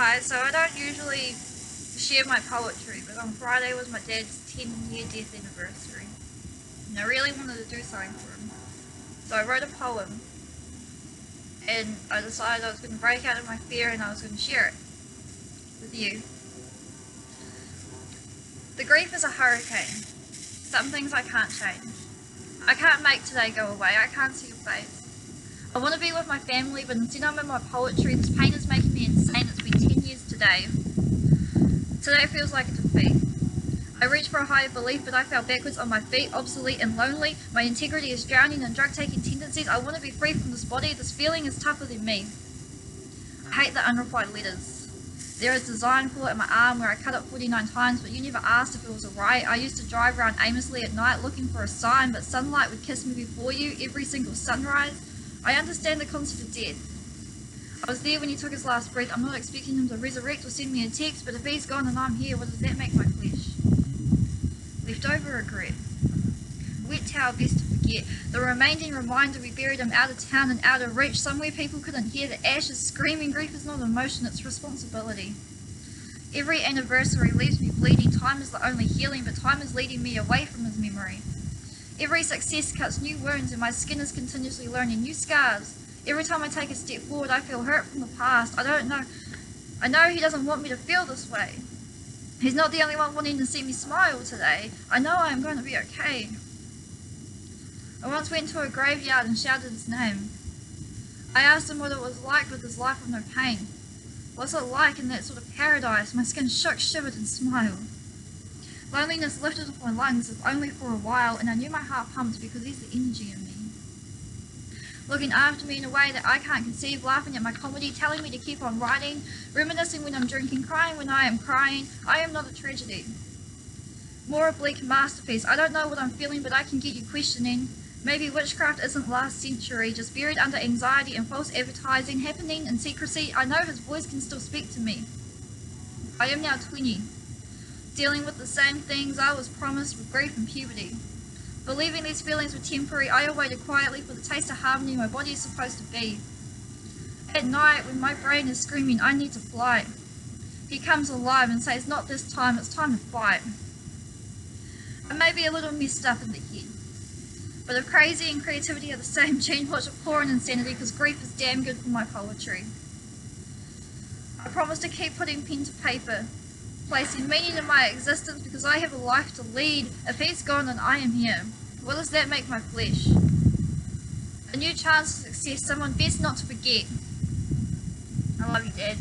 Hi, so I don't usually share my poetry, but on Friday was my dad's 10-year death anniversary, and I really wanted to do something for him. So I wrote a poem, and I decided I was going to break out of my fear and I was going to share it with you. The grief is a hurricane. Some things I can't change. I can't make today go away. I can't see your face. I want to be with my family, but instead I'm in my poetry. This pain is making me insane. It's been 10 years today. Today feels like a defeat. I reached for a higher belief, but I fell backwards on my feet, obsolete and lonely. My integrity is drowning in drug-taking tendencies. I want to be free from this body. This feeling is tougher than me. I hate the unreplied letters. There is a design flaw in my arm where I cut it 49 times, but you never asked if it was alright. I used to drive around aimlessly at night looking for a sign, but sunlight would kiss me before you every single sunrise. I understand the concept of death. I was there when he took his last breath. I'm not expecting him to resurrect or send me a text, but if he's gone and I'm here, what does that make my flesh? Leftover regret. Wet towel, best to forget. The remaining reminder we buried him out of town and out of reach, somewhere people couldn't hear the ashes screaming. Grief is not emotion, it's responsibility. Every anniversary leaves me bleeding. Time is the only healing, but time is leading me away from his memory. Every success cuts new wounds and my skin is continuously learning new scars. Every time I take a step forward, I feel hurt from the past. I know he doesn't want me to feel this way. He's not the only one wanting to see me smile today. I know I am going to be okay. I once went to a graveyard and shouted his name. I asked him what it was like with his life with no pain. What's it like in that sort of paradise? My skin shook, shivered and smiled. Loneliness lifted off my lungs, if only for a while, and I knew my heart pumped because there's the energy in me. Looking after me in a way that I can't conceive, laughing at my comedy, telling me to keep on writing, reminiscing when I'm drinking, crying when I am crying. I am not a tragedy. More a bleak masterpiece. I don't know what I'm feeling, but I can get you questioning. Maybe witchcraft isn't last century, just buried under anxiety and false advertising, happening in secrecy. I know his voice can still speak to me. I am now 20. Dealing with the same things I was promised with grief and puberty. Believing these feelings were temporary, I awaited quietly for the taste of harmony my body is supposed to be. At night, when my brain is screaming, I need to fly. He comes alive and says, not this time, it's time to fight. I may be a little messed up in the head, but if crazy and creativity are the same, change watch a pour in insanity, because grief is damn good for my poetry. I promise to keep putting pen to paper, placing meaning in my existence because I have a life to lead. If he's gone, then I am here. What does that make my flesh? A new chance of success, someone best not to forget. I love you, Dad.